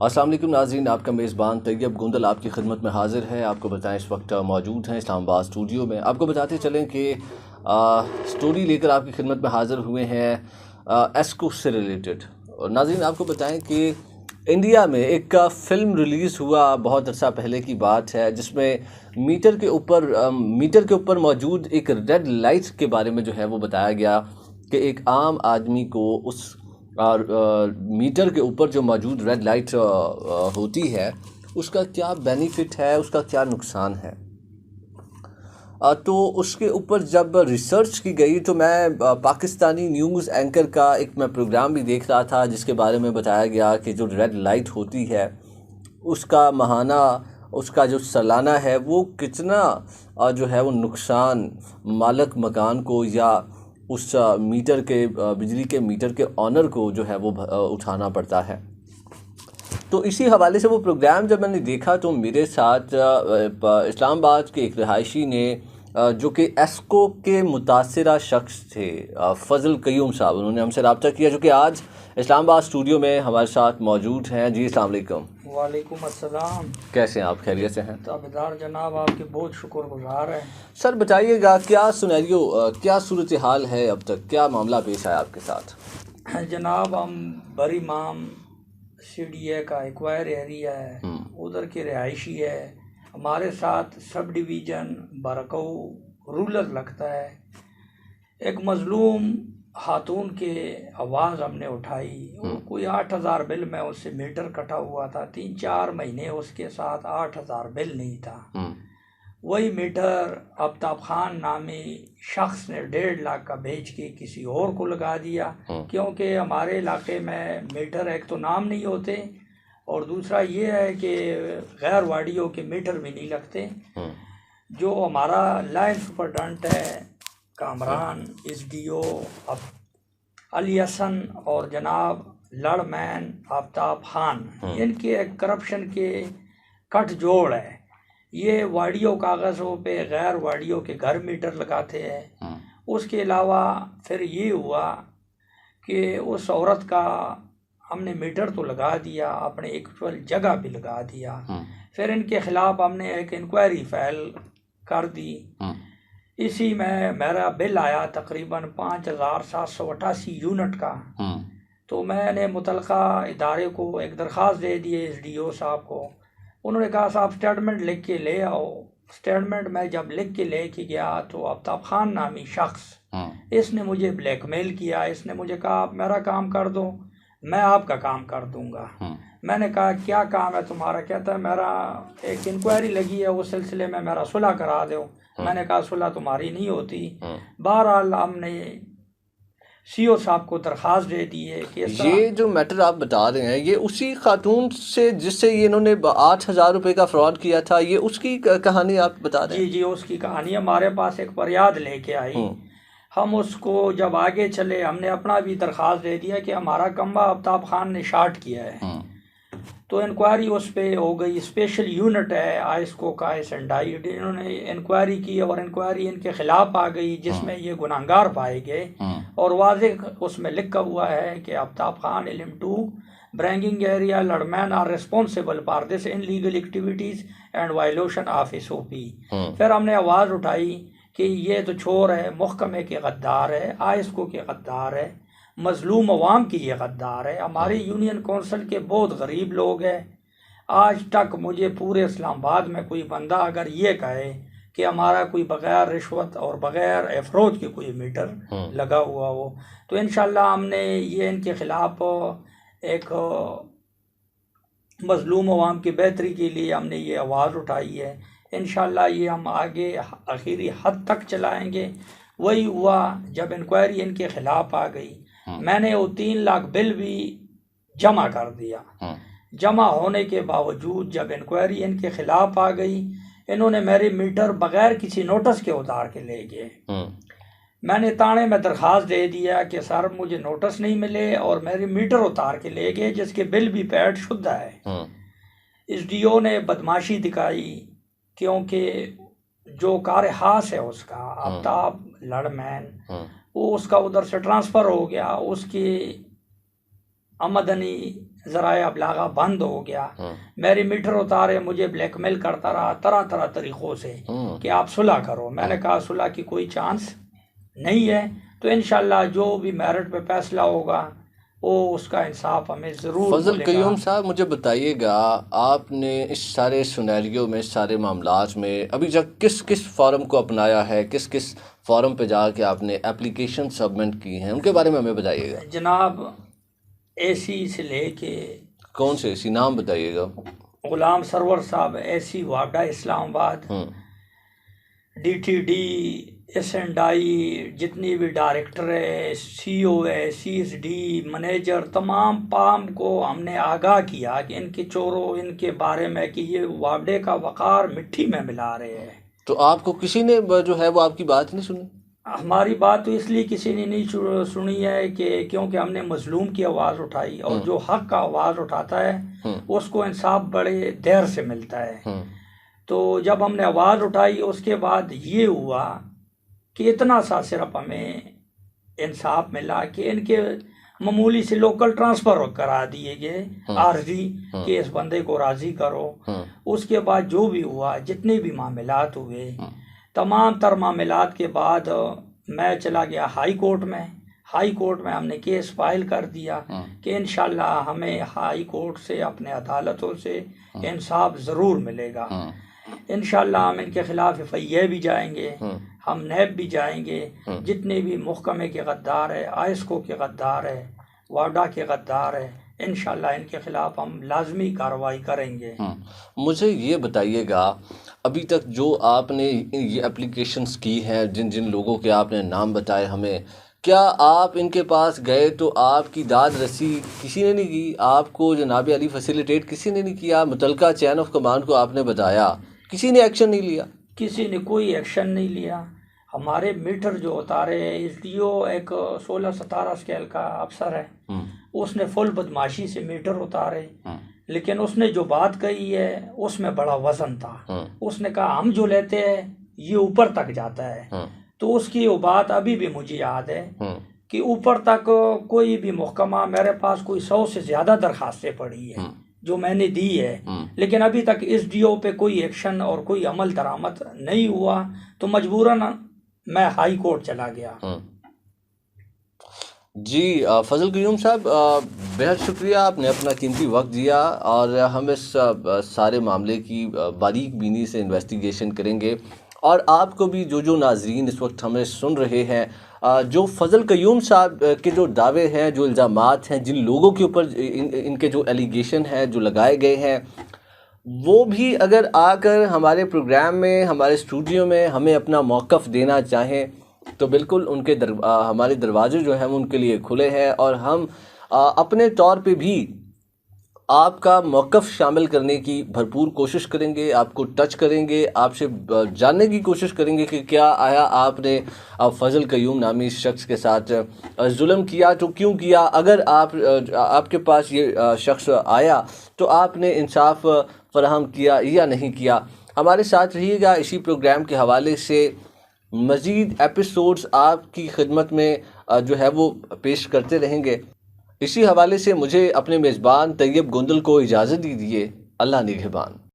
अस्सलाम वालेकुम नाज़रीन, आपका मेज़बान तैयब गुंदल आपकी खिदमत में हाज़िर है। आपको बताएं इस वक्त मौजूद हैं इस्लामाबाद स्टूडियो में। आपको बताते चलें कि स्टोरी लेकर आपकी खिदमत में हाज़िर हुए हैं एस्को से रिलेटेड। और नाज़रीन आपको बताएं कि इंडिया में एक फ़िल्म रिलीज़ हुआ, बहुत अर्सा पहले की बात है, जिसमें मीटर के ऊपर मौजूद एक रेड लाइट के बारे में जो है वो बताया गया कि एक आम आदमी को उस और मीटर के ऊपर जो मौजूद रेड लाइट होती है उसका क्या बेनिफिट है, उसका क्या नुकसान है। तो उसके ऊपर जब रिसर्च की गई तो मैं पाकिस्तानी न्यूज़ एंकर का एक मैं प्रोग्राम भी देख रहा था, जिसके बारे में बताया गया कि जो रेड लाइट होती है उसका माहाना, उसका जो सालाना है वो कितना जो है वो नुकसान मालिक मकान को या उस मीटर के बिजली के मीटर के ऑनर को जो है वो उठाना पड़ता है। तो इसी हवाले से वो प्रोग्राम जब मैंने देखा तो मेरे साथ इस्लामाबाद के एक रिहायशी ने जो कि एस्को के मुतासिरा शख्स थे, फ़ज़ल क़य्यूम साहब, उन्होंने हमसे रब्ता किया, जो कि आज इस्लामाबाद स्टूडियो में हमारे साथ मौजूद हैं। जी अस्सलाम वालेकुम। वालेकुम अस्सलाम। कैसे हैं आप? खैरियत से हैं? ताबेदार जनाब आपके बहुत शुक्रगुजार हैं। सर बताइएगा क्या सुनैरियो, क्या सूरत हाल है, अब तक क्या मामला पेश आया आपके साथ? जनाब हम बरी माम CDA का एक्वायर एरिया है, उधर के रिहायशी है। हमारे साथ सब डिवीज़न बरकऊ रूरल लगता है। एक मज़लूम खातून के आवाज़ हमने उठाई, कोई 8,000 बिल में उससे मीटर कटा हुआ था, 3-4 महीने उसके साथ 8,000 बिल नहीं था। वही मीटर आफ्ताब खान नामी शख्स ने 1.5 लाख का बेच के किसी और को लगा दिया, क्योंकि हमारे इलाके में मीटर एक तो नाम नहीं होते और दूसरा ये है कि गैर वाडियों के मीटर भी नहीं लगते। जो हमारा लाइन सुपरडेंट है कामरान, SDO अली हसन और जनाब लड़मैन आफ्ताब खान, इनके करप्शन के कट जोड़ है। ये वाडियों कागज़ों पे गैर वाडियों के घर मीटर लगाते हैं। उसके अलावा फिर ये हुआ कि उस औरत का हमने मीटर तो लगा दिया, अपने एक्चुअल जगह पे लगा दिया। फिर इनके ख़िलाफ़ हमने एक इंक्वायरी फाइल कर दी। इसी में मेरा बिल आया तकरीबन 5,788 यूनिट का। तो मैंने मुतलका इदारे को एक दरख्वास्त दे दी SDO साहब को। उन्होंने कहा साहब स्टेटमेंट लिख के ले आओ। स्टेटमेंट में जब लिख के ले के गया तो आफ्ताब खान नामी शख्स, इसने मुझे ब्लैकमेल किया। इसने मुझे कहा आप मेरा काम कर दो, मैं आपका काम कर दूंगा। मैंने कहा क्या काम है तुम्हारा? कहता है मेरा एक इंक्वायरी लगी है, उस सिलसिले में मेरा सुलह करा दो। मैंने कहा सुलह तुम्हारी नहीं होती। बहरहाल हमने CO साहब को दरख्वास्त दे दी है कि ये जो मैटर आप बता रहे हैं ये उसी खातून से जिससे ये इन्होंने 8,000 रुपये का फ्रॉड किया था, ये उसकी कहानी आप बता रहे हैं? जी, उसकी कहानी हमारे पास एक फरियाद लेके आई। हम उसको जब आगे चले हमने अपना भी दरख्वास्त दे दिया कि हमारा कम्बा आफ्ताब खान ने शार्ट किया है। तो इंक्वायरी उस पर हो गई। स्पेशल यूनिट है आइस्को का SNDI, इन्होंने इंक्वायरी की और इंक्वायरी इनके खिलाफ आ गई, जिसमें ये गुनाहगार पाए गए और वाज़ेह उसमें लिखा हुआ है कि आफ्ताब खान LM2 ब्रैंगिंग एरिया लड़मैन are responsible for this illegal activities and violation of SOP। फिर हमने आवाज़ उठाई कि ये तो चोर है, महकमे के गद्दार है, आइस्को के गद्दार है, मजलूम अवाम की ये गद्दार है। हमारे यूनियन कौंसिल के बहुत गरीब लोग हैं। आज तक मुझे पूरे इस्लामाबाद में कोई बंदा अगर ये कहे कि हमारा कोई बग़ैर रिश्वत और बग़ैर अफरोज के कोई मीटर लगा हुआ हो, तो इंशाल्लाह हमने ये इनके ख़िलाफ़ एक मजलूम अवाम की बेहतरी के लिए हमने ये आवाज़ उठाई है। इंशाल्लाह ये हम आगे आखिरी हद तक चलाएँगे। वही हुआ जब इंक्वायरी इनके ख़िलाफ़ आ गई, मैंने वो 3 लाख बिल भी जमा कर दिया। जमा होने के बावजूद जब इंक्वायरी इनके खिलाफ आ गई, इन्होंने मेरे मीटर बगैर किसी नोटिस के उतार के ले गए। मैंने थाने में दरख्वास्त दे दिया कि सर मुझे नोटिस नहीं मिले और मेरे मीटर उतार के ले गए, जिसके बिल भी पैड शुद्ध है। SDO ने बदमाशी दिखाई, क्योंकि जो कार हास है उसका आफ्ताब लड़मैन, वो उसका उधर से ट्रांसफ़र हो गया, उसकी आमदनी ज़राए अबलागा बंद हो गया, मेरी मीटर उतारे, मुझे ब्लैकमेल करता रहा तरह तरह तरीक़ों से कि आप सुलह करो। मैंने कहा सुलह की कोई चांस नहीं है, तो इंशाल्लाह जो भी मेरिट पे फैसला होगा वो उसका इंसाफ हमें ज़रूर फजल मिलेगा। कयूम साहब, मुझे बताइएगा, आपने इस सारे सिनेरियो में, इस सारे मामलात में अभी तक किस किस फॉरम को अपनाया है, किस किस फॉरम पे जाके आपने एप्लीकेशन सबमिट की हैं, उनके बारे में हमें बताइएगा। जनाब, एसी से लेके, कौन से एसी नाम बताइएगा। गुलाम सरवर साहब एसी वाडा इस्लामाबाद, DTD, SNI, जितनी भी डायरेक्टर है, CO है, CSD, मैनेजर, तमाम पाम को हमने आगाह किया कि इनके चोरों, इनके बारे में कि ये वाडे का वक़ार मिट्टी में मिला रहे हैं। तो आपको किसी ने जो है वो आपकी बात नहीं सुनी? हमारी बात तो इसलिए किसी ने नहीं सुनी है कि क्योंकि हमने मजलूम की आवाज़ उठाई, और जो हक का आवाज़ उठाता है उसको इंसाफ बड़े देर से मिलता है। तो जब हमने आवाज़ उठाई उसके बाद ये हुआ कि इतना सा सिर्फ हमें इंसाफ मिला कि इनके मामूली से लोकल ट्रांसफ़र करा दिए गए, आर्जी कि इस बंदे को राज़ी करो। उसके बाद जो भी हुआ, जितने भी मामलात हुए, तमाम तर मामलात के बाद मैं चला गया हाई कोर्ट में। हाई कोर्ट में हमने केस फाइल कर दिया कि इंशाल्लाह हमें हाई कोर्ट से, अपने अदालतों से इंसाफ ज़रूर मिलेगा। इंशाल्लाह हम इनके खिलाफ FIA भी जाएंगे, हम नैब भी जाएंगे, जितने भी महकमे के गद्दार है, आइस्को के गद्दार है, वाडा के गद्दार है, इंशाल्लाह इनके खिलाफ हम लाजमी कार्रवाई करेंगे। मुझे ये बताइएगा, अभी तक जो आपने ये एप्लीकेशंस की हैं, जिन जिन लोगों के आपने नाम बताए हमें, क्या आप इनके पास गए तो आपकी दाद रसी किसी ने नहीं की? आपको जनाब अली फैसिलिटेट किसी ने नहीं किया? मुतलका चैन ऑफ कमांड को आपने बताया, किसी ने एक्शन नहीं लिया? किसी ने कोई एक्शन नहीं लिया। हमारे मीटर जो उतारे, SDO एक 16-17 स्केल का अफसर है, उसने फुल बदमाशी से मीटर उतारे, लेकिन उसने जो बात कही है उसमें बड़ा वजन था। उसने कहा हम जो लेते हैं ये ऊपर तक जाता है। तो उसकी वो बात अभी भी मुझे याद है कि ऊपर तक कोई भी महकमा, मेरे पास कोई 100 से ज़्यादा दरखास्तें पड़ी है जो मैंने दी है, लेकिन अभी तक SDO पे कोई एक्शन और कोई अमल दरामद नहीं हुआ। तो मजबूरन मैं हाई कोर्ट चला गया। जी फजल कयूम साहब, बेहद शुक्रिया, आपने अपना कीमती वक्त दिया और हम इस सारे मामले की बारीक बीनी से इन्वेस्टिगेशन करेंगे। और आपको भी, जो नाजरीन इस वक्त हमें सुन रहे हैं, जो फजल कयूम साहब के जो दावे हैं, जो इल्ज़ामात हैं, जिन लोगों के ऊपर इनके जो एलिगेशन हैं जो लगाए गए हैं, वो भी अगर आकर हमारे प्रोग्राम में, हमारे स्टूडियो में हमें अपना मौक़िफ़ देना चाहें तो बिल्कुल उनके हमारे दरवाजे जो हैं उनके लिए खुले हैं। और हम अपने तौर पे भी आपका मौक़िफ़ शामिल करने की भरपूर कोशिश करेंगे, आपको टच करेंगे, आपसे जानने की कोशिश करेंगे कि क्या आया आपने फजल कयूम नामी शख्स के साथ जुल्म किया तो क्यों किया। अगर आपके पास ये शख्स आया तो आपने इंसाफ फराहम किया या नहीं किया। हमारे साथ रहिएगा, इसी प्रोग्राम के हवाले से मज़ीद एपिसोड्स आपकी खिदमत में जो है वो पेश करते रहेंगे। इसी हवाले से मुझे अपने मेज़बान तैयब गोंदल को इजाज़त दीजिए। अल्लाह निगहबान।